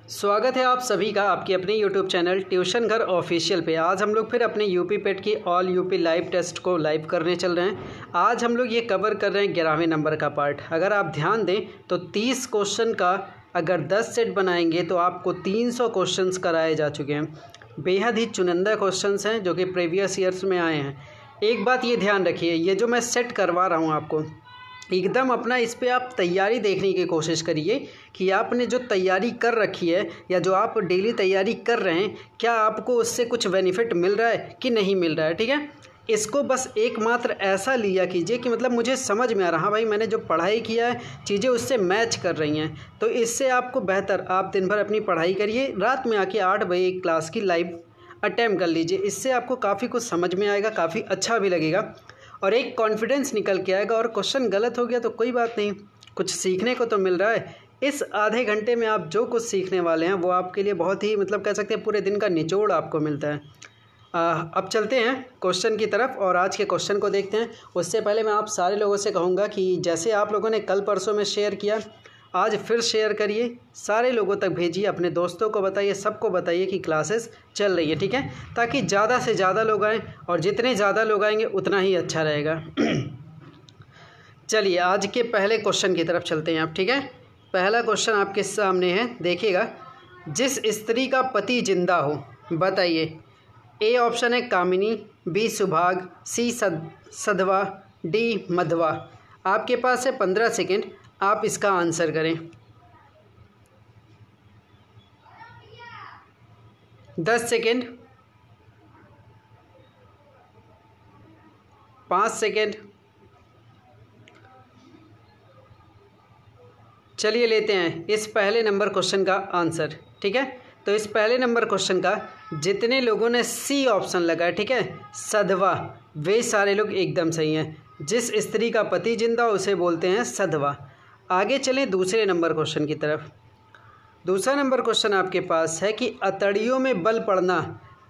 स्वागत है आप सभी का आपके अपने YouTube चैनल ट्यूशन घर ऑफिशियल पे। आज हम लोग फिर अपने यूपी पेट की ऑल यूपी लाइव टेस्ट को लाइव करने चल रहे हैं। आज हम लोग ये कवर कर रहे हैं 11वें नंबर का पार्ट। अगर आप ध्यान दें तो 30 क्वेश्चन का अगर 10 सेट बनाएंगे तो आपको 300 क्वेश्चंस कराए जा चुके हैं। बेहद ही चुनिंदा क्वेश्चंस हैं जो कि प्रीवियस ईयर्स में आए हैं। एक बात ये ध्यान रखिए, ये जो मैं सेट करवा रहा हूँ आपको एकदम अपना इस पे आप तैयारी देखने की कोशिश करिए कि आपने जो तैयारी कर रखी है या जो आप डेली तैयारी कर रहे हैं, क्या आपको उससे कुछ बेनिफिट मिल रहा है कि नहीं मिल रहा है। ठीक है, इसको बस एकमात्र ऐसा लिया कीजिए कि मतलब मुझे समझ में आ रहा, हाँ भाई मैंने जो पढ़ाई किया है चीज़ें उससे मैच कर रही हैं, तो इससे आपको बेहतर आप दिन भर अपनी पढ़ाई करिए, रात में आके 8 बजे क्लास की लाइव अटैम्प्ट कर लीजिए। इससे आपको काफ़ी कुछ समझ में आएगा, काफ़ी अच्छा भी लगेगा और एक कॉन्फिडेंस निकल के आएगा। और क्वेश्चन गलत हो गया तो कोई बात नहीं, कुछ सीखने को तो मिल रहा है। इस आधे घंटे में आप जो कुछ सीखने वाले हैं वो आपके लिए बहुत ही मतलब कह सकते हैं पूरे दिन का निचोड़ आपको मिलता है। अब चलते हैं क्वेश्चन की तरफ और आज के क्वेश्चन को देखते हैं। उससे पहले मैं आप सारे लोगों से कहूँगा कि जैसे आप लोगों ने कल परसों में शेयर किया, आज फिर शेयर करिए, सारे लोगों तक भेजिए, अपने दोस्तों को बताइए, सबको बताइए कि क्लासेस चल रही है। ठीक है, ताकि ज़्यादा से ज़्यादा लोग आएँ और जितने ज़्यादा लोग आएंगे उतना ही अच्छा रहेगा। चलिए आज के पहले क्वेश्चन की तरफ चलते हैं आप। ठीक है, पहला क्वेश्चन आपके सामने है, देखिएगा। जिस स्त्री का पति जिंदा हो, बताइए। ए ऑप्शन है कामिनी, बी सुभाग, सी सधवा, डी मधवा। आपके पास है 15 सेकेंड, आप इसका आंसर करें। 10 सेकेंड, 5 सेकेंड। चलिए लेते हैं इस पहले नंबर क्वेश्चन का आंसर। ठीक है, तो इस पहले नंबर क्वेश्चन का जितने लोगों ने सी ऑप्शन लगाया, ठीक है, सधवा, वे सारे लोग एकदम सही हैं। जिस स्त्री का पति जिंदा उसे बोलते हैं सधवा। आगे चलें दूसरे नंबर क्वेश्चन की तरफ। दूसरा नंबर क्वेश्चन आपके पास है कि अतड़ियों में बल पड़ना,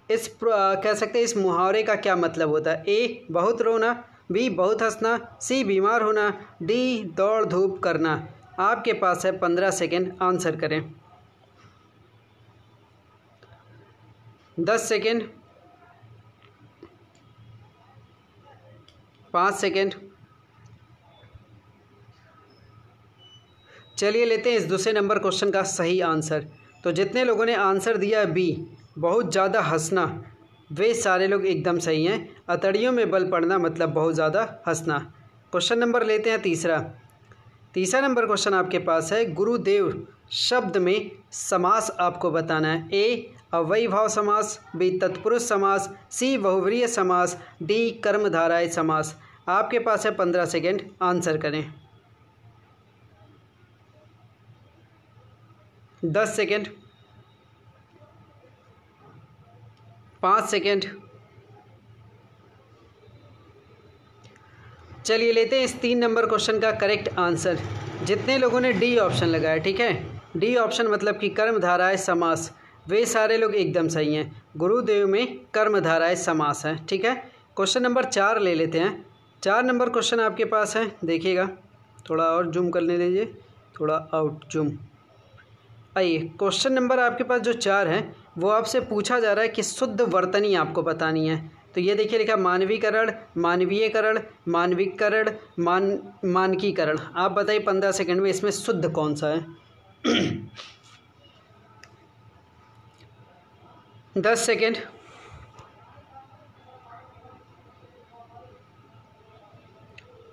इस कह सकते हैं इस मुहावरे का क्या मतलब होता है। ए बहुत रोना, बी बहुत हंसना, सी बीमार होना, डी दौड़ धूप करना। आपके पास है 15 सेकेंड, आंसर करें। 10 सेकेंड, 5 सेकेंड। चलिए लेते हैं इस दूसरे नंबर क्वेश्चन का सही आंसर। तो जितने लोगों ने आंसर दिया है बी बहुत ज़्यादा हंसना, वे सारे लोग एकदम सही हैं। अतड़ियों में बल पड़ना मतलब बहुत ज़्यादा हंसना। क्वेश्चन नंबर लेते हैं तीसरा। तीसरा नंबर क्वेश्चन आपके पास है गुरुदेव शब्द में समास आपको बताना है। ए अव्ययीभाव समास, बी तत्पुरुष समास, सी बहुव्रीहि समास, डी कर्मधारय समास। आपके पास है 15 सेकेंड, आंसर करें। 10 सेकेंड, 5 सेकेंड। चलिए लेते हैं इस 3 नंबर क्वेश्चन का करेक्ट आंसर। जितने लोगों ने डी ऑप्शन लगाया, ठीक है, डी ऑप्शन मतलब कि कर्मधारय समास, वे सारे लोग एकदम सही हैं। गुरुदेव में कर्मधारय समास है। ठीक है, क्वेश्चन नंबर 4 ले लेते हैं। 4 नंबर क्वेश्चन आपके पास है, देखिएगा, थोड़ा और जूम करने दीजिए, थोड़ा आउट जूम। आइए, क्वेश्चन नंबर आपके पास जो 4 है वो आपसे पूछा जा रहा है कि शुद्ध वर्तनी आपको बतानी है। तो ये देखिए लिखा मानवीकरण, मानवीयकरण, मानविकरण, मानकीकरण। आप बताइए 15 सेकंड में इसमें शुद्ध कौन सा है। 10 सेकंड,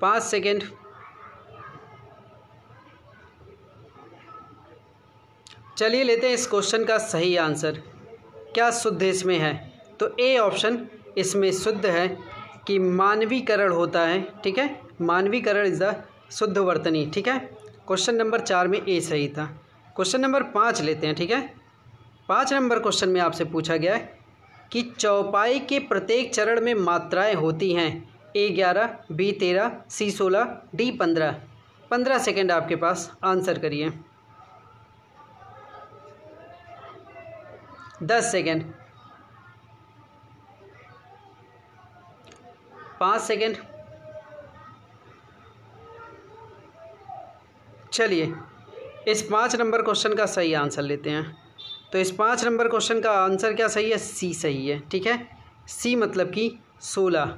5 सेकंड। चलिए लेते हैं इस क्वेश्चन का सही आंसर। क्या शुद्ध इसमें है? तो ए ऑप्शन इसमें शुद्ध है कि मानवीकरण होता है। ठीक है, मानवीकरण इज द शुद्ध वर्तनी। ठीक है, क्वेश्चन नंबर 4 में ए सही था। क्वेश्चन नंबर 5 लेते हैं। ठीक है, 5 नंबर क्वेश्चन में आपसे पूछा गया है कि चौपाई के प्रत्येक चरण में मात्राएं होती हैं। ए 11, बी 13, सी 16, डी 15। 15 सेकेंड आपके पास, आंसर करिए। 10 सेकेंड, 5 सेकेंड। चलिए इस 5 नंबर क्वेश्चन का सही आंसर लेते हैं। तो इस 5 नंबर क्वेश्चन का आंसर क्या सही है? सी सही है। ठीक है, सी मतलब कि 16।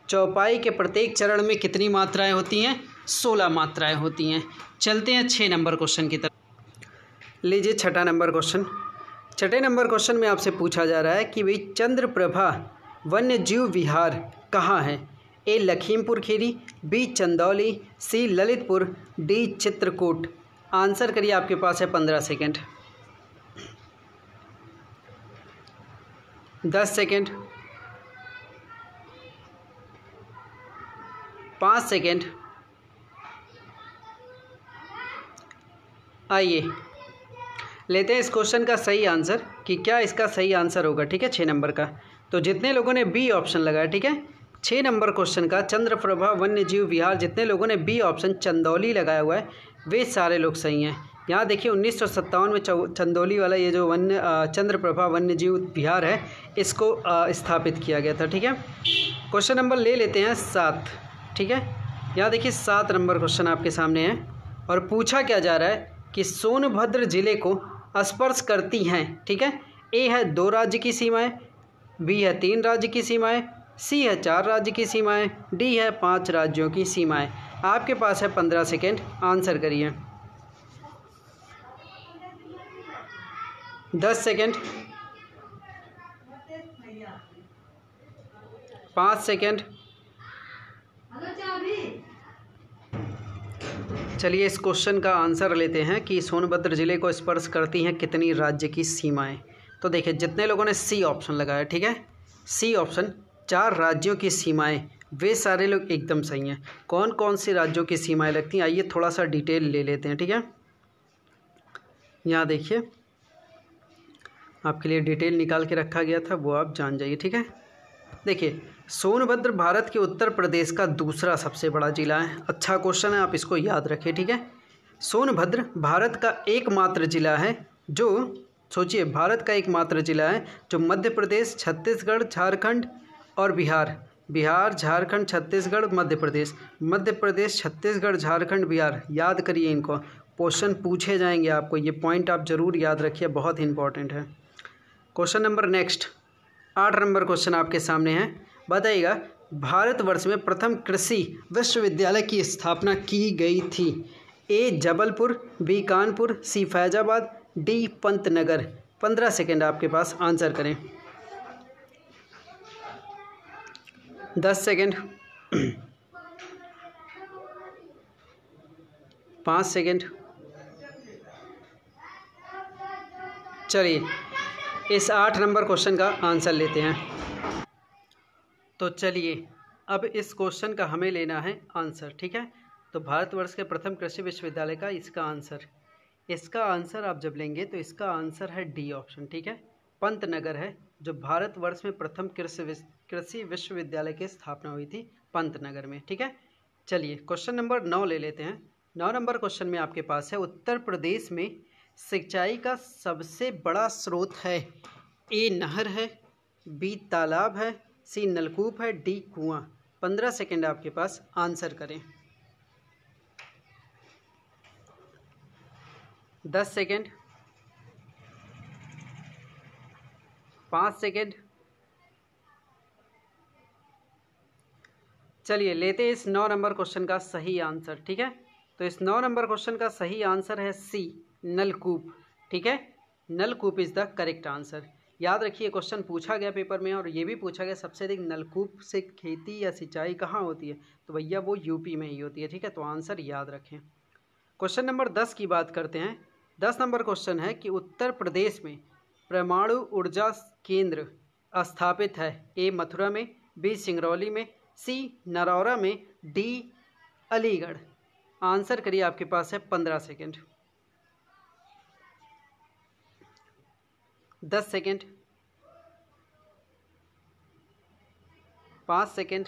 चौपाई के प्रत्येक चरण में कितनी मात्राएं होती हैं? 16 मात्राएं होती हैं। चलते हैं 6 नंबर क्वेश्चन की तरफ। लीजिए छठा नंबर क्वेश्चन। छठे नंबर क्वेश्चन में आपसे पूछा जा रहा है कि भाई चंद्रप्रभा वन्य जीव विहार कहाँ है? ए लखीमपुर खीरी, बी चंदौली, सी ललितपुर, डी चित्रकूट। आंसर करिए, आपके पास है 15 सेकेंड। 10 second, 5 second. आइए लेते हैं इस क्वेश्चन का सही आंसर कि क्या इसका सही आंसर होगा। ठीक है, 6 नंबर का। तो जितने लोगों ने बी ऑप्शन लगाया, ठीक है, 6 नंबर क्वेश्चन का चंद्रप्रभा वन्य जीव विहार, जितने लोगों ने बी ऑप्शन चंदौली लगाया हुआ है वे सारे लोग सही हैं। यहाँ देखिए 1957 में चंदौली वाला ये जो चंद्रप्रभा वन्य जीव विहार है इसको स्थापित किया गया था। ठीक है, क्वेश्चन नंबर ले लेते हैं 7। ठीक है, यहाँ देखिए 7 नंबर क्वेश्चन आपके सामने है और पूछा क्या जा रहा है कि सोनभद्र जिले को स्पर्श करती हैं। ठीक है, ए है 2 राज्य की सीमाएं, बी है 3 राज्य की सीमाएं, सी है 4 राज्य की सीमाएं, डी है 5 राज्यों की सीमाएं। आपके पास है 15 सेकेंड, आंसर करिए। 10 सेकेंड, 5 सेकेंड। चलिए इस क्वेश्चन का आंसर लेते हैं कि सोनभद्र जिले को स्पर्श करती हैं कितनी राज्य की सीमाएं। तो देखिए जितने लोगों ने सी ऑप्शन लगाया, ठीक है, सी ऑप्शन 4 राज्यों की सीमाएं, वे सारे लोग एकदम सही हैं। कौन कौन सी राज्यों की सीमाएं लगती हैं, आइए थोड़ा सा डिटेल ले लेते हैं। ठीक है, यहाँ देखिए आपके लिए डिटेल निकाल के रखा गया था, वो आप जान जाइए। ठीक है, देखिए सोनभद्र भारत के उत्तर प्रदेश का दूसरा सबसे बड़ा जिला है। अच्छा क्वेश्चन है, आप इसको याद रखें। ठीक है, सोनभद्र भारत का एकमात्र जिला है जो, सोचिए, भारत का एकमात्र जिला है जो मध्य प्रदेश, छत्तीसगढ़, झारखंड और बिहार, झारखंड, छत्तीसगढ़, मध्य प्रदेश, छत्तीसगढ़, झारखंड, बिहार, याद करिए इनको, क्वेश्चन पूछे जाएंगे आपको, ये पॉइंट आप ज़रूर याद रखिए, बहुत इंपॉर्टेंट है। Question number next 8 number question आपके सामने है। बताइएगा भारतवर्ष में प्रथम कृषि विश्वविद्यालय की स्थापना की गई थी। ए जबलपुर, बी कानपुर, सी फैजाबाद, डी पंतनगर। 15 सेकेंड आपके पास, आंसर करें। 10 सेकेंड, 5 सेकेंड। चलिए इस 8 नंबर क्वेश्चन का आंसर लेते हैं। तो चलिए अब इस क्वेश्चन का हमें लेना है आंसर। ठीक है, तो भारतवर्ष के प्रथम कृषि विश्वविद्यालय का इसका आंसर आप जब लेंगे तो इसका आंसर है डी ऑप्शन। ठीक है, पंतनगर है जो भारतवर्ष में प्रथम कृषि विश्वविद्यालय की स्थापना हुई थी पंतनगर में। ठीक है, चलिए क्वेश्चन नंबर 9 ले लेते हैं। 9 नंबर क्वेश्चन में आपके पास है उत्तर प्रदेश में सिंचाई का सबसे बड़ा स्रोत है। ए नहर है, बी तालाब है, सी नलकूप है, डी कुआं। 15 सेकेंड आपके पास, आंसर करें। 10 सेकेंड, 5 सेकेंड। चलिए लेते हैं इस 9 नंबर क्वेश्चन का सही आंसर। ठीक है, तो इस 9 नंबर क्वेश्चन का सही आंसर है सी नलकूप। ठीक है, नलकूप इज़ द करेक्ट आंसर। याद रखिए क्वेश्चन पूछा गया पेपर में और ये भी पूछा गया सबसे अधिक नलकूप से खेती या सिंचाई कहाँ होती है, तो भैया वो यूपी में ही होती है। ठीक है, तो आंसर याद रखें। क्वेश्चन नंबर 10 की बात करते हैं। 10 नंबर क्वेश्चन है कि उत्तर प्रदेश में परमाणु ऊर्जा केंद्र स्थापित है। ए मथुरा में, बी सिंगरौली में, सी नरौरा में, डी अलीगढ़। आंसर करिए, आपके पास है 15 सेकेंड। 10 second, 5 second.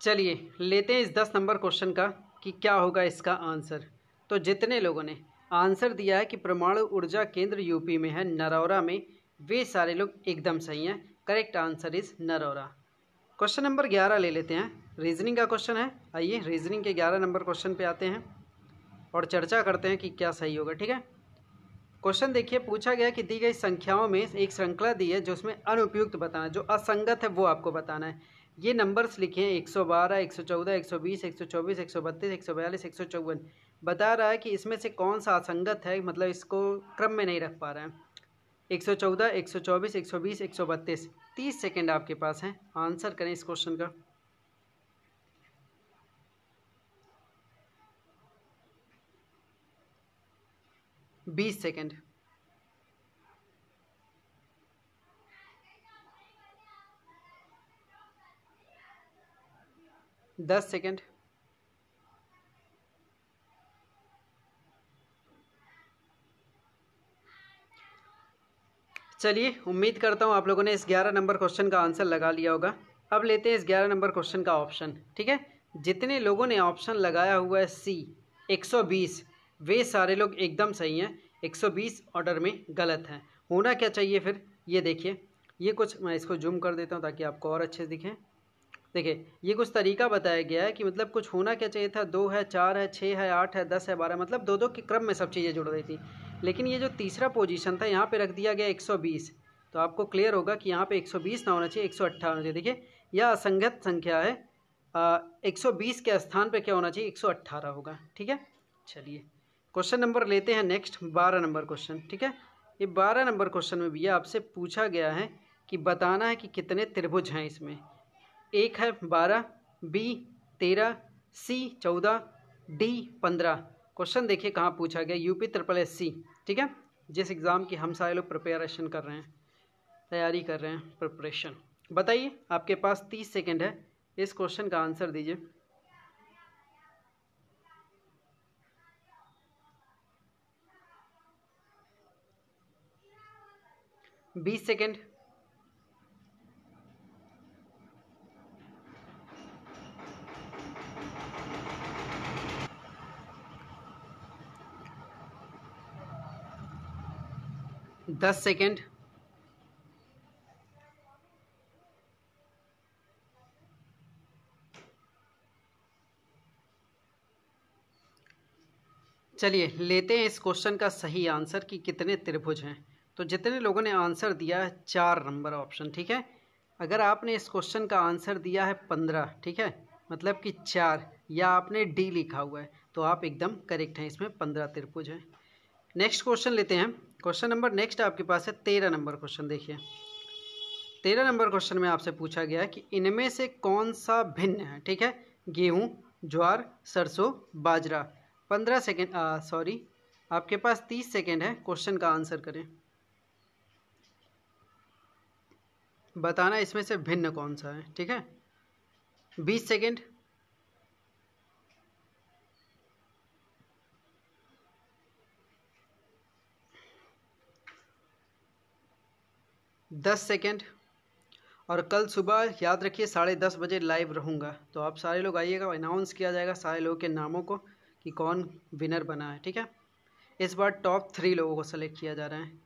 चलिए लेते हैं इस 10 नंबर क्वेश्चन का कि क्या होगा इसका आंसर। तो जितने लोगों ने आंसर दिया है कि परमाणु ऊर्जा केंद्र यूपी में है नरौरा में, वे सारे लोग एकदम सही हैं। Correct answer is Narora. Question number 11 ले लेते हैं, रीजनिंग का क्वेश्चन है। आइए रीजनिंग के 11 नंबर क्वेश्चन पे आते हैं। और चर्चा करते हैं कि क्या सही होगा। ठीक है, क्वेश्चन देखिए, पूछा गया कि दी गई संख्याओं में एक श्रृंखला दी है जो उसमें अनुपयुक्त बताना है, जो असंगत है वो आपको बताना है। ये नंबर्स लिखे हैं 112, 114, 120, 124, 132, 142, 154। बता रहा है कि इसमें से कौन सा असंगत है, मतलब इसको क्रम में नहीं रख पा रहे हैं। 114, 124, 120, 132। 30 सेकेंड आपके पास हैं, आंसर करें इस क्वेश्चन का। 20 सेकेंड। 10 सेकेंड। चलिए, उम्मीद करता हूँ आप लोगों ने इस 11 नंबर क्वेश्चन का आंसर लगा लिया होगा। अब लेते हैं इस 11 नंबर क्वेश्चन का ऑप्शन। ठीक है, जितने लोगों ने ऑप्शन लगाया हुआ है सी 120, वे सारे लोग एकदम सही हैं। 120 ऑर्डर में गलत हैं। होना क्या चाहिए फिर, ये देखिए। ये कुछ, मैं इसको जूम कर देता हूँ ताकि आपको और अच्छे से दिखें। देखिए, ये कुछ तरीका बताया गया है कि मतलब कुछ होना क्या चाहिए था, 2 है, 4 है, 6 है, 8 है, 10 है, 12, मतलब 2-2 के क्रम में सब चीज़ें जुड़ रही थी। लेकिन ये जो तीसरा पोजीशन था, यहाँ पे रख दिया गया 120। तो आपको क्लियर होगा कि यहाँ पे 120 ना होना चाहिए, 118 होना चाहिए। देखिए, यह असंगत संख्या है। 120 के स्थान पे क्या होना चाहिए, 118 होगा। ठीक है, चलिए क्वेश्चन नंबर लेते हैं नेक्स्ट, 12 नंबर क्वेश्चन। ठीक है, ये 12 नंबर क्वेश्चन में भैया आपसे पूछा गया है कि बताना है कि कितने त्रिभुज हैं इसमें। एक है 12, बी 13, सी 14, डी 15। क्वेश्चन देखिए कहाँ पूछा गया, यूपी SSSC। ठीक है, जिस एग्ज़ाम की हम सारे लोग प्रिपरेशन कर रहे हैं, तैयारी कर रहे हैं, प्रिपरेशन। बताइए, आपके पास 30 सेकेंड है, इस क्वेश्चन का आंसर दीजिए। 20 सेकेंड। 10 सेकेंड। 'चलिए लेते हैं इस क्वेश्चन का सही आंसर कि कितने त्रिभुज हैं। तो जितने लोगों ने आंसर दिया है 4 नंबर ऑप्शन। ठीक है, अगर आपने इस क्वेश्चन का आंसर दिया है 15, ठीक है, मतलब कि 4, या आपने डी लिखा हुआ है, तो आप एकदम करेक्ट हैं, इसमें 15 त्रिभुज हैं। नेक्स्ट क्वेश्चन लेते हैं। क्वेश्चन नंबर नेक्स्ट आपके पास है 13 नंबर क्वेश्चन। देखिए, 13 नंबर क्वेश्चन में आपसे पूछा गया है कि इनमें से कौन सा भिन्न है। ठीक है, गेहूँ, ज्वार, सरसों, बाजरा। 15 सेकेंड, सॉरी, आपके पास 30 सेकेंड है, क्वेश्चन का आंसर करें। बताना इसमें से भिन्न कौन सा है। ठीक है, 20 सेकेंड। 10 सेकेंड। और कल सुबह याद रखिए 10:30 बजे लाइव रहूँगा, तो आप सारे लोग आइएगा, अनाउंस किया जाएगा सारे लोगों के नामों को कि कौन विनर बना है। ठीक है, इस बार टॉप 3 लोगों को सेलेक्ट किया जा रहा है।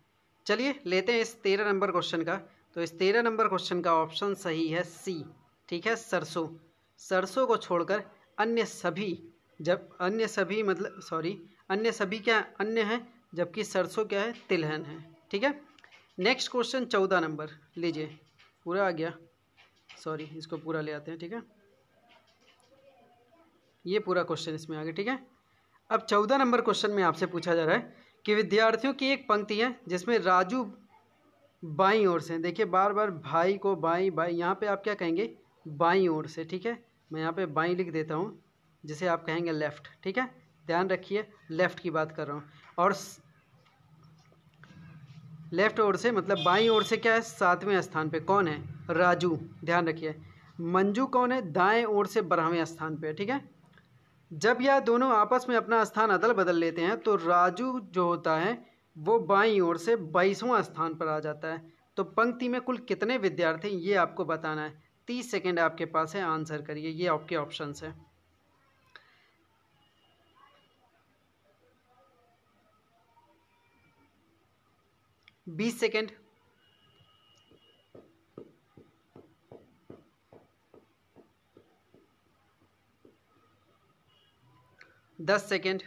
चलिए लेते हैं इस 13 नंबर क्वेश्चन का। तो इस 13 नंबर क्वेश्चन का ऑप्शन सही है सी। ठीक है, सरसों। सरसों को छोड़कर अन्य सभी, जब अन्य सभी मतलब सॉरी, अन्य सभी क्या अन्य हैं, जबकि सरसों क्या है, तिलहन है। ठीक है, नेक्स्ट क्वेश्चन 14 नंबर लीजिए। पूरा आ गया, सॉरी, इसको पूरा ले आते हैं। ठीक है, ये पूरा क्वेश्चन इसमें आ गया। ठीक है, अब 14 नंबर क्वेश्चन में आपसे पूछा जा रहा है कि विद्यार्थियों की एक पंक्ति है जिसमें राजू बाईं ओर से, देखिए बार बार भाई को बाईं बाईं, यहाँ पे आप क्या कहेंगे, बाईं ओर से। ठीक है, मैं यहाँ पे बाईं लिख देता हूँ, जिसे आप कहेंगे लेफ़्ट। ठीक है, ध्यान रखिए, लेफ़्ट की बात कर रहा हूँ। और लेफ़्ट ओर से मतलब बाईं ओर से क्या है, 7वें स्थान पे कौन है, राजू। ध्यान रखिए, मंजू कौन है, दाएं ओर से 12वें स्थान पे है। ठीक है, जब यह दोनों आपस में अपना स्थान अदल बदल लेते हैं तो राजू जो होता है वो बाईं ओर से 22वां स्थान पर आ जाता है। तो पंक्ति में कुल कितने विद्यार्थी, ये आपको बताना है। 30 सेकेंड आपके पास है, आंसर करिए, ये आपके ऑप्शंस है। 20 सेकेंड। 10 सेकेंड।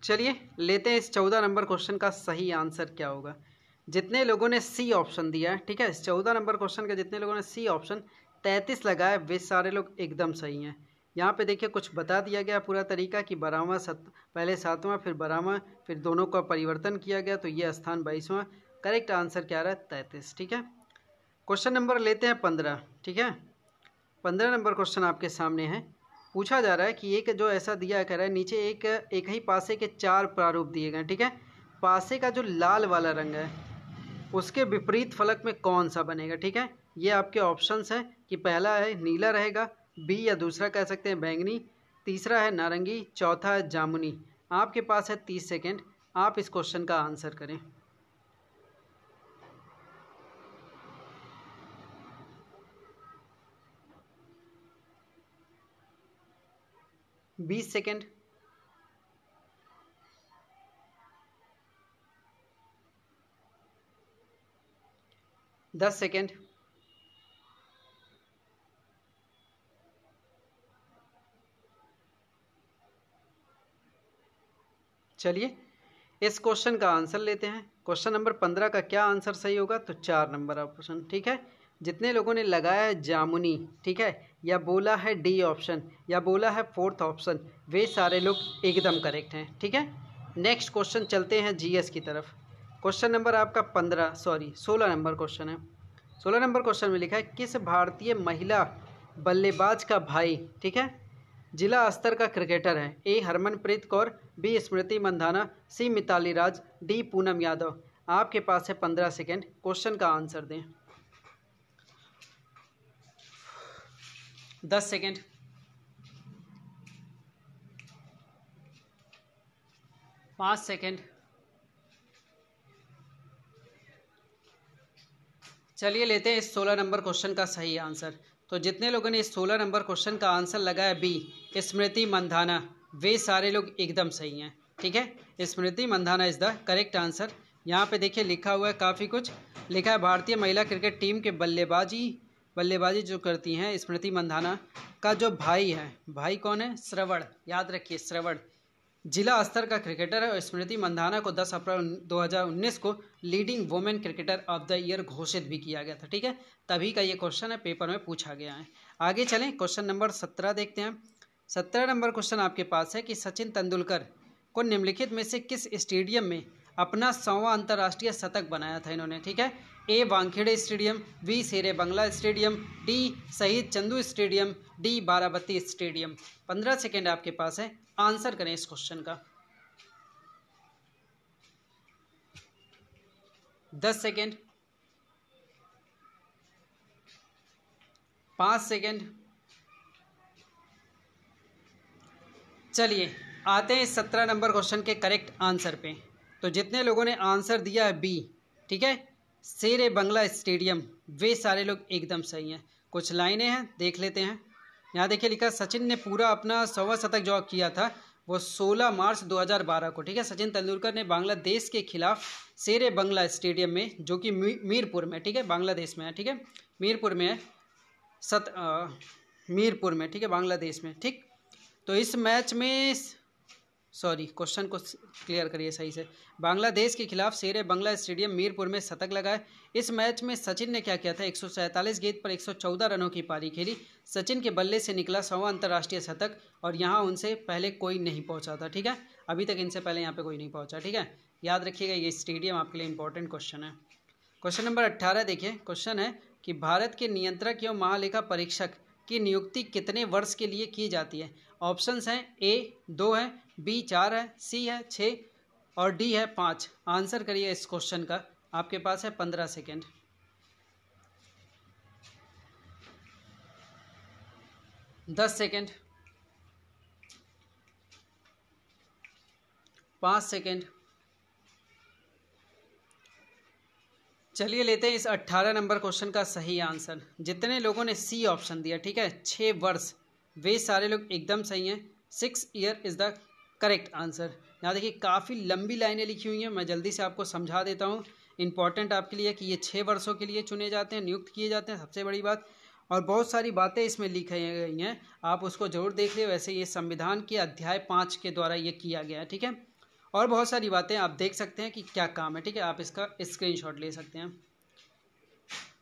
चलिए लेते हैं इस 14 नंबर क्वेश्चन का सही आंसर क्या होगा। जितने लोगों ने सी ऑप्शन दिया है, ठीक है, इस 14 नंबर क्वेश्चन का जितने लोगों ने सी ऑप्शन 33 लगाया वे सारे लोग एकदम सही हैं। यहाँ पे देखिए कुछ बता दिया गया पूरा तरीका कि 12वां पहले 7वां फिर 12वां फिर दोनों का परिवर्तन किया गया, तो ये स्थान 22वां। करेक्ट आंसर क्या रहा है? 33। ठीक है, क्वेश्चन नंबर लेते हैं 15। ठीक है, 15 नंबर क्वेश्चन आपके सामने है। पूछा जा रहा है कि एक जो ऐसा दिया कह रहा है नीचे एक ही पासे के 4 प्रारूप दिए गए। ठीक है, पासे का जो लाल वाला रंग है उसके विपरीत फलक में कौन सा बनेगा। ठीक है, ये आपके ऑप्शंस हैं कि पहला है नीला रहेगा, बी या दूसरा कह सकते हैं बैंगनी, तीसरा है नारंगी, चौथा है जामुनी। आपके पास है 30 सेकेंड, आप इस क्वेश्चन का आंसर करें। 20 सेकेंड, 10 सेकेंड, चलिए इस क्वेश्चन का आंसर लेते हैं। क्वेश्चन नंबर 15 का क्या आंसर सही होगा? तो 4 नंबर ऑप्शन। ठीक है, जितने लोगों ने लगाया है जामुनी, ठीक है, या बोला है डी ऑप्शन, या बोला है 4th ऑप्शन, वे सारे लोग एकदम करेक्ट हैं। ठीक है, नेक्स्ट क्वेश्चन चलते हैं जीएस की तरफ। क्वेश्चन नंबर आपका 16 नंबर क्वेश्चन है। 16 नंबर क्वेश्चन में लिखा है किस भारतीय महिला बल्लेबाज का भाई, ठीक है, जिला स्तर का क्रिकेटर है? ए हरमनप्रीत कौर, बी स्मृति मंधाना, सी मिताली राज, डी पूनम यादव। आपके पास है 15 सेकेंड, क्वेश्चन का आंसर दें। 10 सेकेंड, 5 सेकेंड, चलिए लेते हैं इस 16 नंबर क्वेश्चन का सही आंसर। तो जितने लोगों ने इस 16 नंबर क्वेश्चन का आंसर लगाया बी स्मृति मंधाना, वे सारे लोग एकदम सही हैं। ठीक है, Smriti Mandhana is the correct answer. यहाँ पे देखिए लिखा हुआ है, काफ़ी कुछ लिखा है। भारतीय महिला क्रिकेट टीम के बल्लेबाजी जो करती हैं स्मृति मंधाना का जो भाई है, भाई कौन है? श्रवण, याद रखिए श्रवण जिला स्तर का क्रिकेटर है। और स्मृति मंधाना को 10 अप्रैल 2019 को leading women cricketer of the year घोषित भी किया गया था। ठीक है, तभी का ये क्वेश्चन है, पेपर में पूछा गया है। आगे चलें, क्वेश्चन नंबर 17 देखते हैं। 17 नंबर क्वेश्चन आपके पास है कि सचिन तेंदुलकर को निम्नलिखित में से किस स्टेडियम में अपना 100वां अंतर्राष्ट्रीय शतक बनाया था इन्होंने? ठीक है, ए वानखेड़े स्टेडियम, बी शेरे बंगला स्टेडियम, डी शहीद Chandu stadium, D Barabati stadium. 15 second आपके पास है, आंसर करें इस क्वेश्चन का। 10 सेकेंड, 5 सेकेंड, चलिए आते हैं इस 17 नंबर क्वेश्चन के करेक्ट आंसर पे। तो जितने लोगों ने आंसर दिया है बी, ठीक है, शेरे बंगला स्टेडियम, वे सारे लोग एकदम सही हैं। कुछ लाइनें हैं, देख लेते हैं। यहाँ देखिए लिखा, सचिन ने पूरा अपना 100वां शतक जो किया था वो 16 मार्च 2012 को। ठीक है, सचिन तेंदुलकर ने बांग्लादेश के खिलाफ शेरे बंगला स्टेडियम में, जो कि मीरपुर में, ठीक है, बांग्लादेश में है, ठीक है, मीरपुर में है, मीरपुर में, ठीक है, बांग्लादेश में। ठीक, तो इस मैच में, सॉरी क्वेश्चन को क्लियर करिए सही से, बांग्लादेश के खिलाफ शेरे बंगला स्टेडियम मीरपुर में शतक लगाए। इस मैच में सचिन ने क्या किया था? 147 गेंद पर 114 रनों की पारी खेली। सचिन के बल्ले से निकला 100वां अंतर्राष्ट्रीय शतक, और यहाँ उनसे पहले कोई नहीं पहुँचा था। ठीक है, अभी तक इनसे पहले यहाँ पे कोई नहीं पहुँचा। ठीक है, याद रखिएगा, ये स्टेडियम आपके लिए इंपॉर्टेंट क्वेश्चन है। क्वेश्चन नंबर 18 देखिए, क्वेश्चन है कि भारत के नियंत्रक एवं महालेखा परीक्षक की नियुक्ति कितने वर्ष के लिए की जाती है? ऑप्शंस हैं, ए 2 है, बी 4 है, सी है 6 और डी है 5। आंसर करिए इस क्वेश्चन का, आपके पास है 15 सेकेंड। 10 सेकेंड, 5 सेकेंड, चलिए लेते हैं इस 18 नंबर क्वेश्चन का सही आंसर। जितने लोगों ने सी ऑप्शन दिया, ठीक है, 6 वर्ष, वे सारे लोग एकदम सही हैं। 6 year is the correct answer. यहाँ देखिए काफ़ी लंबी लाइनें लिखी हुई हैं, मैं जल्दी से आपको समझा देता हूँ। इंपॉर्टेंट आपके लिए कि ये 6 वर्षों के लिए चुने जाते हैं, नियुक्त किए जाते हैं, सबसे बड़ी बात। और बहुत सारी बातें इसमें लिखी गई हैं, आप उसको जरूर देख लें। वैसे ये संविधान के अध्याय 5 के द्वारा ये किया गया है। ठीक है, और बहुत सारी बातें आप देख सकते हैं कि क्या काम है, ठीक है। आप इसका स्क्रीनशॉट ले सकते हैं।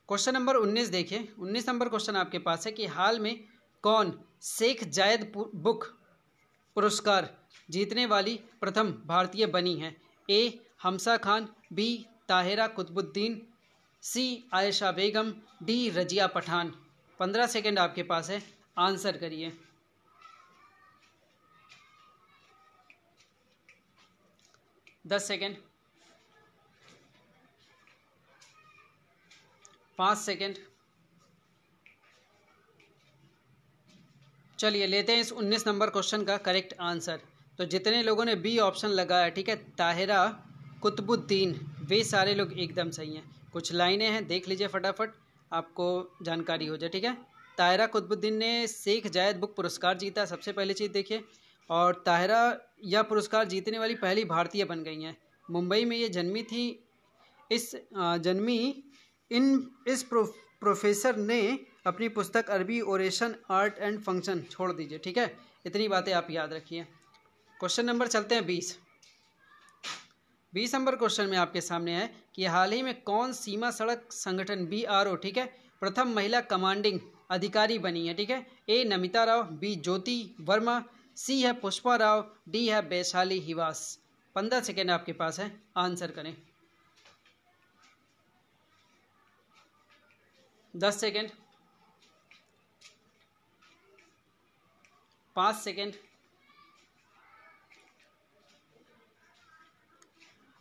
क्वेश्चन नंबर 19 देखिए। 19 नंबर क्वेश्चन आपके पास है कि हाल में कौन शेख जायद बुक पुरस्कार जीतने वाली प्रथम भारतीय बनी है? ए हमसा खान, बी ताहिरा कुतुबुद्दीन, सी आयशा बेगम, डी रजिया पठान। 15 सेकेंड आपके पास है, आंसर करिए। 10 सेकेंड, 5 सेकेंड। चलिए लेते हैं इस 19 नंबर क्वेश्चन का करेक्ट आंसर। तो जितने लोगों ने बी ऑप्शन लगाया, ठीक है, ताहिरा कुतुबुद्दीन, वे सारे लोग एकदम सही हैं। कुछ लाइनें हैं, देख लीजिए फटाफट, आपको जानकारी हो जाए, ठीक है। ताहिरा कुतुबुद्दीन ने शेख जायद बुक पुरस्कार जीता, सबसे पहली चीज़ देखिए। और ताहिरा यह पुरस्कार जीतने वाली पहली भारतीय बन गई हैं। मुंबई में ये जन्मी थी। जन्मी इस प्रोफेसर ने अपनी पुस्तक अरबी ओरेशन आर्ट एंड फंक्शन, छोड़ दीजिए, ठीक है। इतनी बातें आप याद रखिए। क्वेश्चन नंबर चलते हैं 20 नंबर क्वेश्चन में आपके सामने है कि हाल ही में कौन सीमा सड़क संगठन BRO, ठीक है, प्रथम महिला कमांडिंग अधिकारी बनी है, ठीक है। ए नमिता राव, बी ज्योति वर्मा, सी है पुष्पा राव, डी है वैशाली हिवास। 15 सेकेंड आपके पास है, आंसर करें। 10 सेकेंड, 5 सेकेंड।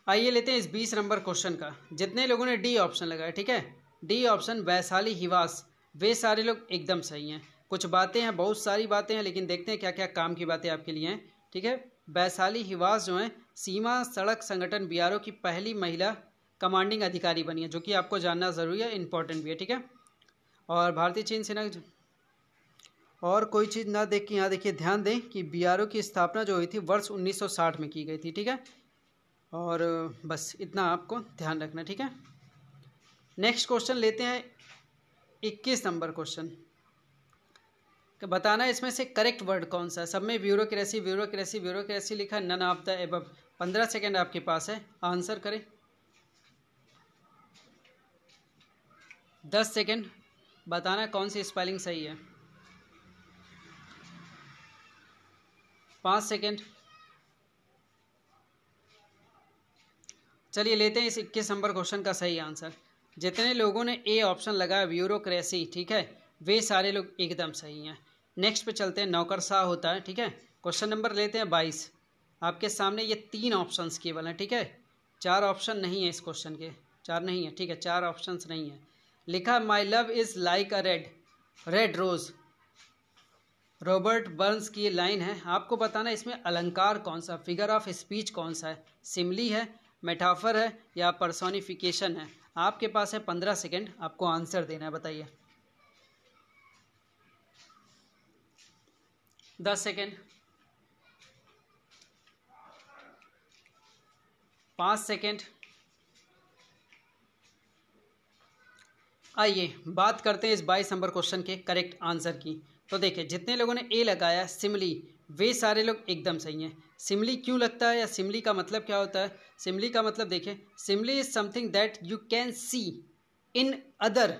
आइए लेते हैं इस 20 नंबर क्वेश्चन का। जितने लोगों ने डी ऑप्शन लगाया, ठीक है, डी ऑप्शन वैशाली हिवास, वे सारे लोग एकदम सही हैं। कुछ बातें हैं, बहुत सारी बातें हैं, लेकिन देखते हैं क्या क्या काम की बातें आपके लिए हैं, ठीक है। वैशाली हिवास जो है सीमा सड़क संगठन BRO की पहली महिला कमांडिंग अधिकारी बनी है, जो कि आपको जानना ज़रूरी है, इंपॉर्टेंट भी है, ठीक है। और भारतीय चीन सेना, और कोई चीज़ ना देख के यहाँ देखिए, ध्यान दें कि BRO की स्थापना जो हुई थी वर्ष 1960 में की गई थी, ठीक है। और बस इतना आपको ध्यान रखना, ठीक है। नेक्स्ट क्वेश्चन लेते हैं 21 नंबर क्वेश्चन। बताना इसमें से करेक्ट वर्ड कौन सा है। सब में ब्यूरोक्रेसी ब्यूरोक्रेसी ब्यूरोक्रेसी लिखा है, none of the above. 15 second आपके पास है, आंसर करें। 10 सेकेंड, बताना कौन सी स्पेलिंग सही है। 5 सेकेंड। चलिए लेते हैं इस 21 नंबर क्वेश्चन का सही आंसर। जितने लोगों ने ए ऑप्शन लगाया ब्यूरोक्रेसी, ठीक है, वे सारे लोग एकदम सही हैं। नेक्स्ट पे चलते हैं, नौकरशाह होता है, ठीक है। क्वेश्चन नंबर लेते हैं 22। आपके सामने ये 3 ऑप्शंस केवल हैं, ठीक है, 4 ऑप्शन नहीं है इस क्वेश्चन के, 4 नहीं है, ठीक है, 4 ऑप्शंस नहीं है। लिखा my love is like a red red rose, Robert Burns की ये लाइन है। आपको बताना इसमें अलंकार कौन सा, फिगर ऑफ स्पीच कौन सा है, सिमली है, मेटाफर है, या पर्सोनिफिकेशन है। आपके पास है 15 सेकेंड, आपको आंसर देना है, बताइए। 10 सेकेंड, 5 सेकेंड। आइए बात करते हैं इस 22 नंबर क्वेश्चन के करेक्ट आंसर की। तो देखिए जितने लोगों ने ए लगाया सिमली, वे सारे लोग एकदम सही हैं। सिमली क्यों लगता है या सिमली का मतलब क्या होता है? सिमली का मतलब देखिए, simile is something that you can see in other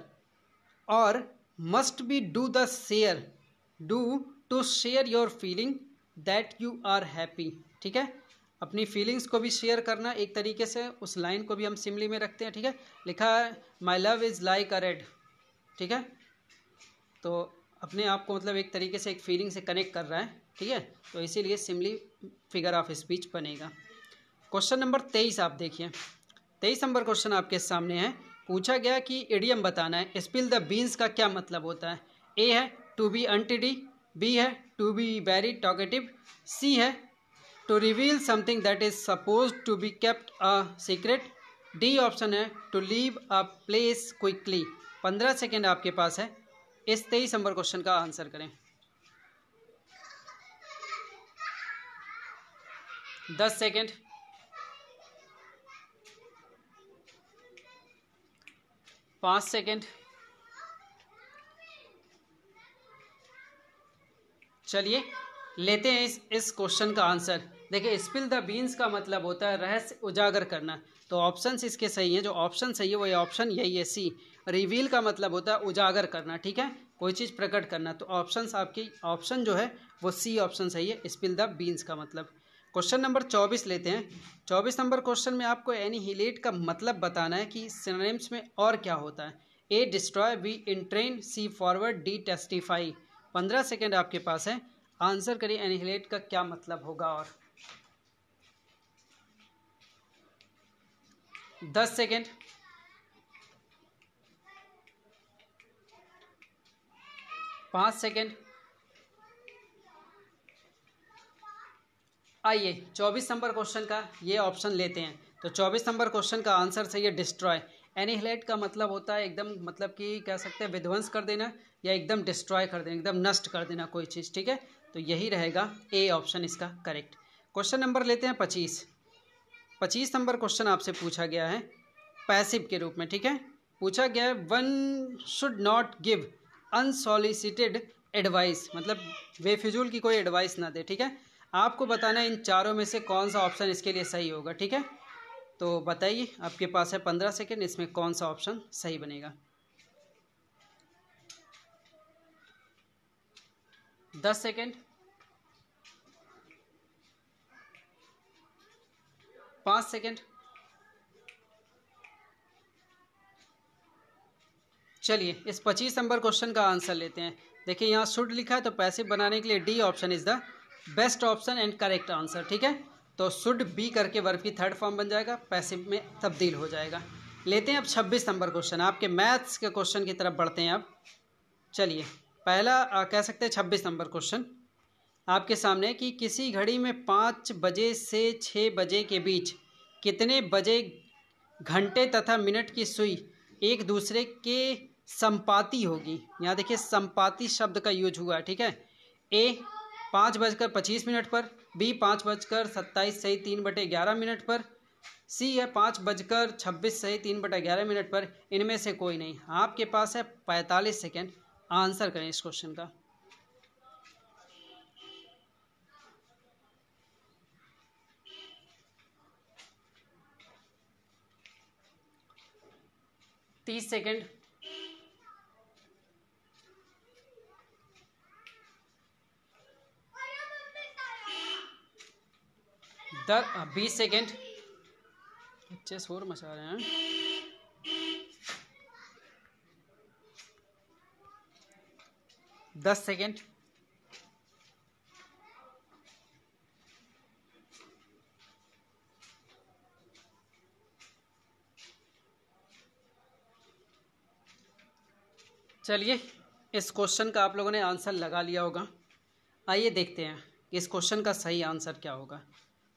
or must be do the share, do to share your feeling that you are happy, ठीक है। अपनी फीलिंग्स को भी शेयर करना एक तरीके से, उस लाइन को भी हम सिमली में रखते हैं, ठीक है। लिखा है माई love is like a red, ठीक है, तो अपने आप को मतलब एक तरीके से एक फीलिंग से कनेक्ट कर रहा है, ठीक है, तो इसीलिए सिमली फिगर ऑफ स्पीच बनेगा। क्वेश्चन नंबर 23 आप देखिए। 23 नंबर क्वेश्चन आपके सामने है। पूछा गया कि इडियम बताना है, स्पिल द बीन्स का क्या मतलब होता है। ए है टू बी अनटिडी, बी है to be very talkative, C है to reveal something that is suppose to be kept a secret, D option है to leave a place quickly. 15 second आपके पास है, इस 23 नंबर क्वेश्चन का answer करें। 10 second, 5 second. चलिए लेते हैं इस क्वेश्चन का आंसर। देखिए, स्पिल द बीन्स का मतलब होता है रहस्य उजागर करना। तो ऑप्शंस इसके सही हैं, जो ऑप्शन सही है वो ऑप्शन यही है सी। रिवील का मतलब होता है उजागर करना, ठीक है, कोई चीज़ प्रकट करना। तो ऑप्शंस आपकी ऑप्शन जो है वो सी ऑप्शन सही है, स्पिल द बीन्स का मतलब। क्वेश्चन नंबर 24 लेते हैं। 24 नंबर क्वेश्चन में आपको एनिहिलेट का मतलब बताना है कि सिनोनिम्स में और क्या होता है। ए डिस्ट्रॉय, बी इंट्रेन, सी फॉरवर्ड, डी टेस्टिफाई। 15 सेकेंड आपके पास है, आंसर करिए एनिहिलेट का क्या मतलब होगा। और 10 सेकेंड, 5 सेकेंड। आइए 24 नंबर क्वेश्चन का ये ऑप्शन लेते हैं। तो 24 नंबर क्वेश्चन का आंसर सही है डिस्ट्रॉय। एनिहिलेट का मतलब होता है एकदम, मतलब कि कह सकते हैं विध्वंस कर देना या एकदम डिस्ट्रॉय कर देना, एकदम नष्ट कर देना कोई चीज़, ठीक है। तो यही रहेगा ए ऑप्शन इसका करेक्ट। क्वेश्चन नंबर लेते हैं 25। 25 नंबर क्वेश्चन आपसे पूछा गया है पैसिव के रूप में, ठीक है। पूछा गया है one should not give unsolicited advice, मतलब बेफिजूल की कोई एडवाइस ना दे, ठीक है। आपको बताना है इन चारों में से कौन सा ऑप्शन इसके लिए सही होगा, ठीक है। तो बताइए, आपके पास है 15 सेकेंड, इसमें कौन सा ऑप्शन सही बनेगा। 10 सेकेंड, 5 सेकेंड। चलिए इस 25 नंबर क्वेश्चन का आंसर लेते हैं। देखिए यहाँ शुड लिखा है, तो पैसिव बनाने के लिए D option is the best option and correct answer, ठीक है। तो शुड बी करके वर्ब की थर्ड फॉर्म बन जाएगा, पैसिव में तब्दील हो जाएगा। लेते हैं अब 26 नंबर क्वेश्चन, आपके मैथ्स के क्वेश्चन की तरफ बढ़ते हैं अब। चलिए पहला कह सकते हैं 26 नंबर क्वेश्चन आपके सामने कि किसी घड़ी में 5 बजे से 6 बजे के बीच कितने बजे घंटे तथा मिनट की सुई एक दूसरे के संपाती होगी। यहाँ देखिए संपाती शब्द का यूज हुआ है, ठीक है। ए 5:25 पर, बी 5:27 सही 3/11 पर, सी है 5:26 सही 3/11 पर। इनमें से कोई नहीं। आपके पास है 45 सेकेंड, आंसर करें इस क्वेश्चन का। तीस सेकेंड, 20 सेकेंड। बच्चे शोर मचा रहे हैं। 10 सेकेंड, 'चलिए इस क्वेश्चन का आप लोगों ने आंसर लगा लिया होगा। आइए देखते हैं कि इस क्वेश्चन का सही आंसर क्या होगा।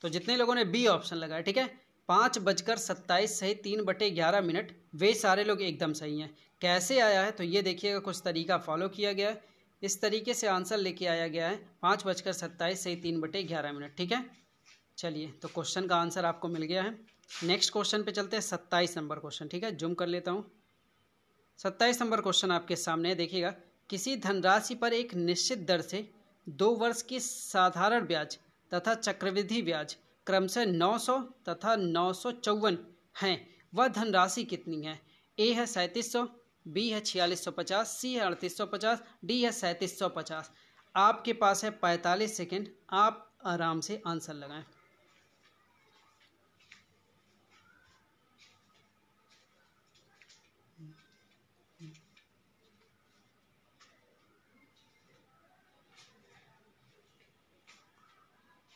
तो जितने लोगों ने बी ऑप्शन लगाया, ठीक है, 5:27 सही 3/11, वे सारे लोग एकदम सही हैं। कैसे आया है तो ये देखिएगा, कुछ तरीका फॉलो किया गया है, इस तरीके से आंसर लेके आया गया है 5:27 सही 3/11, ठीक है। चलिए तो क्वेश्चन का आंसर आपको मिल गया है। नेक्स्ट क्वेश्चन पे चलते हैं, 27 नंबर क्वेश्चन, ठीक है, जूम कर लेता हूँ। 27 नंबर क्वेश्चन आपके सामने देखिएगा, किसी धनराशि पर एक निश्चित दर से 2 वर्ष की साधारण ब्याज तथा चक्रवृद्धि ब्याज क्रमशः 900 तथा 954 हैं, वह धनराशि कितनी है। ए है 3700, बी है 4650, सी है 3850, डी है 3750। आपके पास है 45 सेकेंड, आप आराम से आंसर लगाएं।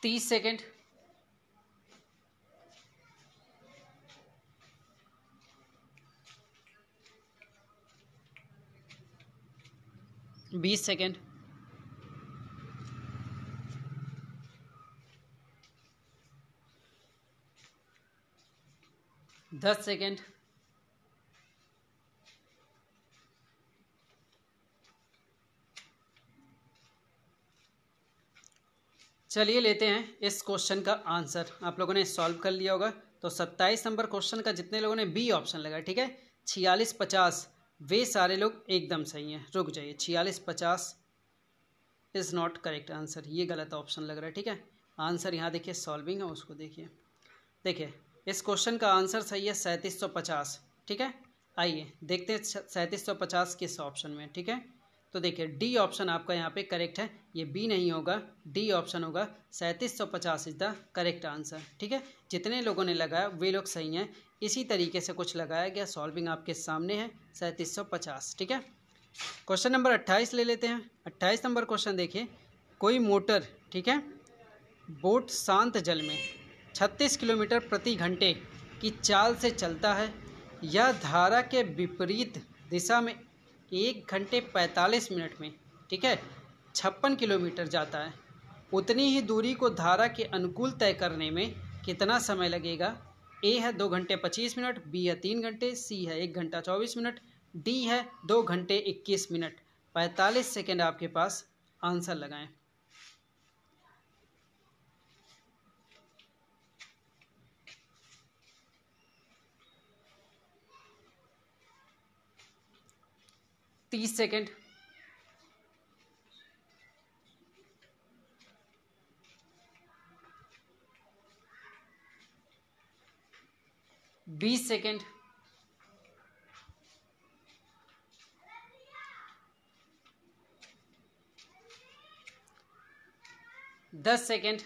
तीस सेकेंड, 20 सेकेंड, 10 सेकेंड, 'चलिए लेते हैं इस क्वेश्चन का आंसर। आप लोगों ने सॉल्व कर लिया होगा। तो 27 नंबर क्वेश्चन का जितने लोगों ने बी ऑप्शन लगाया, ठीक है, 4650, वे सारे लोग एकदम सही हैं। रुक जाइए, 4650 इज़ नॉट करेक्ट आंसर, ये गलत ऑप्शन लग रहा है। ठीक है, आंसर यहाँ देखिए सॉल्विंग है, उसको देखिए। देखिए इस क्वेश्चन का आंसर सही है 3750। ठीक है, आइए देखते हैं 3750 किस ऑप्शन में। ठीक है, तो देखिए डी ऑप्शन आपका यहाँ पे करेक्ट है, ये बी नहीं होगा, डी ऑप्शन होगा। 3750 इज द करेक्ट आंसर। ठीक है, जितने लोगों ने लगाया वे लोग सही हैं, इसी तरीके से कुछ लगाया गया। सॉल्विंग आपके सामने है 3750। ठीक है, क्वेश्चन नंबर 28 ले लेते हैं। 28 नंबर क्वेश्चन देखिए, कोई मोटर, ठीक है, बोट शांत जल में 36 किलोमीटर प्रति घंटे की चाल से चलता है। यह धारा के विपरीत दिशा में 1 घंटे 45 मिनट में, ठीक है, 56 किलोमीटर जाता है। उतनी ही दूरी को धारा के अनुकूल तय करने में कितना समय लगेगा? ए है 2 घंटे 25 मिनट, बी है 3 घंटे, सी है 1 घंटा 24 मिनट, डी है 2 घंटे 21 मिनट। 45 सेकेंड आपके पास, आंसर लगाएं। तीस सेकेंड, 20 सेकेंड, 10 सेकेंड,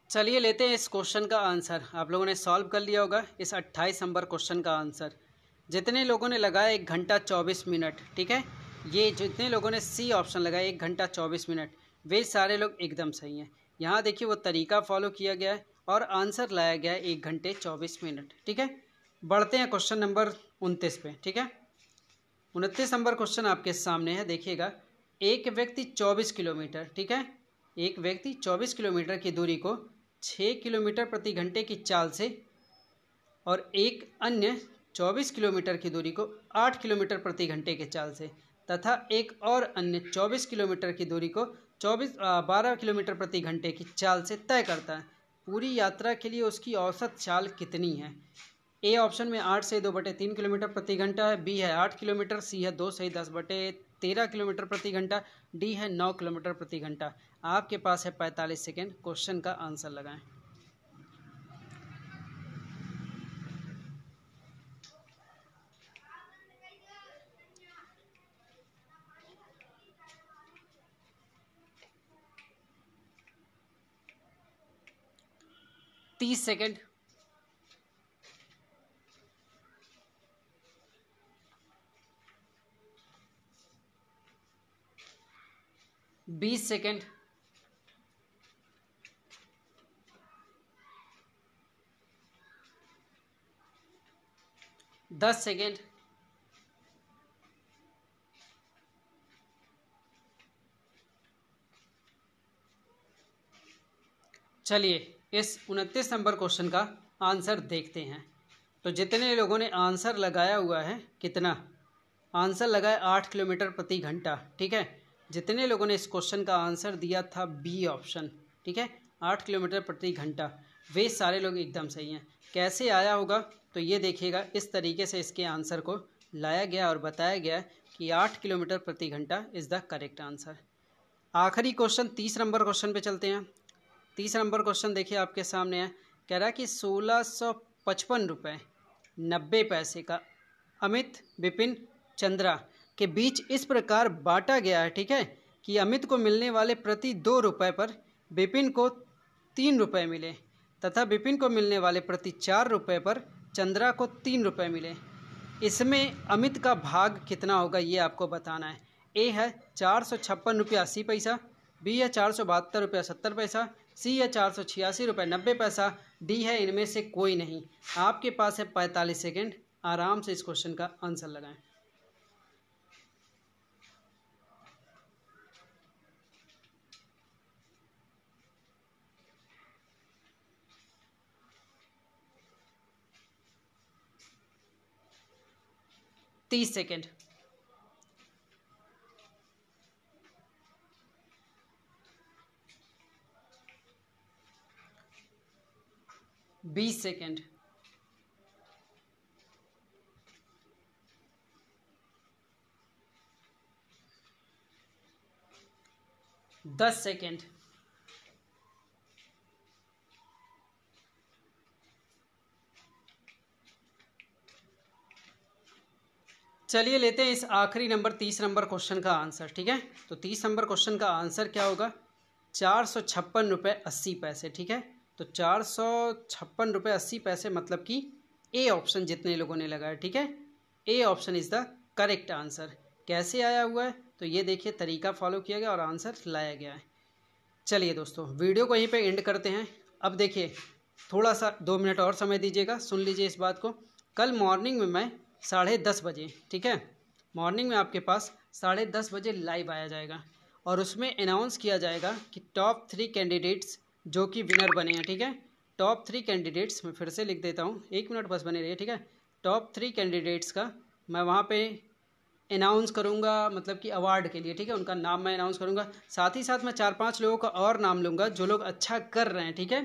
चलिए लेते हैं इस क्वेश्चन का आंसर। आप लोगों ने सॉल्व कर लिया होगा इस 28 नंबर क्वेश्चन का आंसर। जितने लोगों ने लगाया 1 घंटा 24 मिनट, ठीक है, ये जितने लोगों ने सी ऑप्शन लगाया 1 घंटा 24 मिनट, वे सारे लोग एकदम सही हैं। यहाँ देखिए वो तरीका फॉलो किया गया है और आंसर लाया गया है 1 घंटे 24 मिनट। ठीक है, बढ़ते हैं क्वेश्चन नंबर 29 पे। ठीक है, 29 नंबर क्वेश्चन आपके सामने है, देखिएगा। एक व्यक्ति 24 किलोमीटर, ठीक है, एक व्यक्ति 24 किलोमीटर की दूरी को 6 किलोमीटर प्रति घंटे की चाल से और एक अन्य 24 किलोमीटर की दूरी को 8 किलोमीटर प्रति घंटे के चाल से तथा एक और अन्य 24 किलोमीटर की दूरी को 12 किलोमीटर प्रति घंटे की चाल से तय करता है। पूरी यात्रा के लिए उसकी औसत चाल कितनी है? ए ऑप्शन में 8 से 2/3 किलोमीटर प्रति घंटा है, बी है 8 किलोमीटर, सी है 2 से 10/13 किलोमीटर प्रति घंटा, डी है 9 किलोमीटर प्रति घंटा। आपके पास है 45 सेकेंड, क्वेश्चन का आंसर लगाएं। तीस सेकेंड, 20 सेकेंड, 10 सेकेंड, चलिए इस 29 नंबर क्वेश्चन का आंसर देखते हैं। तो जितने लोगों ने आंसर लगाया हुआ है, कितना आंसर लगाया? 8 किलोमीटर प्रति घंटा। ठीक है, जितने लोगों ने इस क्वेश्चन का आंसर दिया था बी ऑप्शन, ठीक है, 8 किलोमीटर प्रति घंटा, वे सारे लोग एकदम सही हैं। कैसे आया होगा? तो ये देखिएगा, इस तरीके से इसके आंसर को लाया गया और बताया गया कि 8 किलोमीटर प्रति घंटा इज़ द करेक्ट आंसर। आखिरी क्वेश्चन 30 नंबर क्वेश्चन पे चलते हैं। 30 नंबर क्वेश्चन देखिए आपके सामने है, कह रहा है कि 1655 रुपये 90 पैसे का अमित, विपिन, चंद्रा के बीच इस प्रकार बांटा गया है, ठीक है, कि अमित को मिलने वाले प्रति 2 रुपये पर विपिन को 3 रुपये मिले तथा विपिन को मिलने वाले प्रति 4 रुपये पर चंद्रा को 3 रुपये मिले। इसमें अमित का भाग कितना होगा ये आपको बताना है। ए है 456 रुपये 80 पैसा, बी है 472 रुपये 70 पैसा, सी है 486 रुपये 90 पैसा, डी है इनमें से कोई नहीं। आपके पास है 45 सेकेंड, आराम से इस क्वेश्चन का आंसर लगाएं। तीस सेकेंड, 20 सेकेंड, 10 सेकेंड। चलिए लेते हैं इस आखिरी नंबर 30 नंबर क्वेश्चन का आंसर। ठीक है, तो 30 नंबर क्वेश्चन का आंसर क्या होगा? 456 रुपये 80 पैसे। ठीक है, तो 456 रुपये 80 पैसे मतलब कि ए ऑप्शन जितने लोगों ने लगाया। ठीक है, A option is the correct answer. कैसे आया हुआ है? तो ये देखिए, तरीका फॉलो किया गया और आंसर लाया गया है। चलिए दोस्तों, वीडियो को यहीं पे एंड करते हैं। अब देखिए, थोड़ा सा 2 मिनट और समय दीजिएगा, सुन लीजिए इस बात को। कल मॉर्निंग में मैं 10:30 बजे, ठीक है, मॉर्निंग में आपके पास 10:30 बजे लाइव आया जाएगा और उसमें अनाउंस किया जाएगा कि टॉप 3 कैंडिडेट्स जो कि विनर बने हैं। ठीक है, टॉप 3 कैंडिडेट्स मैं फिर से लिख देता हूँ, 1 मिनट बस बने रहिए। ठीक है, टॉप 3 कैंडिडेट्स का मैं वहाँ पे अनाउंस करूँगा, मतलब कि अवार्ड के लिए। ठीक है, उनका नाम मैं अनाउंस करूँगा। साथ ही साथ मैं 4-5 लोगों का और नाम लूँगा जो लोग अच्छा कर रहे हैं। ठीक है,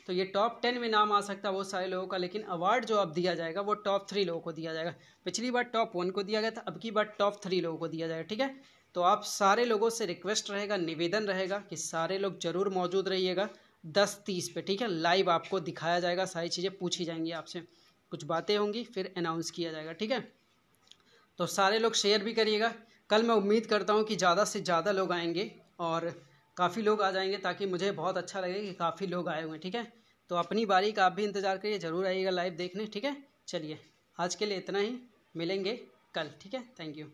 तो ये टॉप 10 में नाम आ सकता है वो सारे लोगों का, लेकिन अवार्ड जो अब दिया जाएगा वो टॉप 3 लोगों को दिया जाएगा। पिछली बार टॉप 1 को दिया गया था, अब की बार टॉप 3 लोगों को दिया जाएगा। ठीक है, तो आप सारे लोगों से रिक्वेस्ट रहेगा, निवेदन रहेगा कि सारे लोग जरूर मौजूद रहिएगा 10:30 पे। ठीक है, लाइव आपको दिखाया जाएगा, सारी चीज़ें पूछी जाएंगी आपसे, कुछ बातें होंगी, फिर अनाउंस किया जाएगा। ठीक है, तो सारे लोग शेयर भी करिएगा। कल मैं उम्मीद करता हूँ कि ज़्यादा से ज़्यादा लोग आएंगे और काफ़ी लोग आ जाएंगे, ताकि मुझे बहुत अच्छा लगे कि काफ़ी लोग आए हुए हैं। ठीक है, तो अपनी बारी का आप भी इंतज़ार करिए, ज़रूर आइएगा लाइव देखने। ठीक है, चलिए आज के लिए इतना ही, मिलेंगे कल। ठीक है, थैंक यू।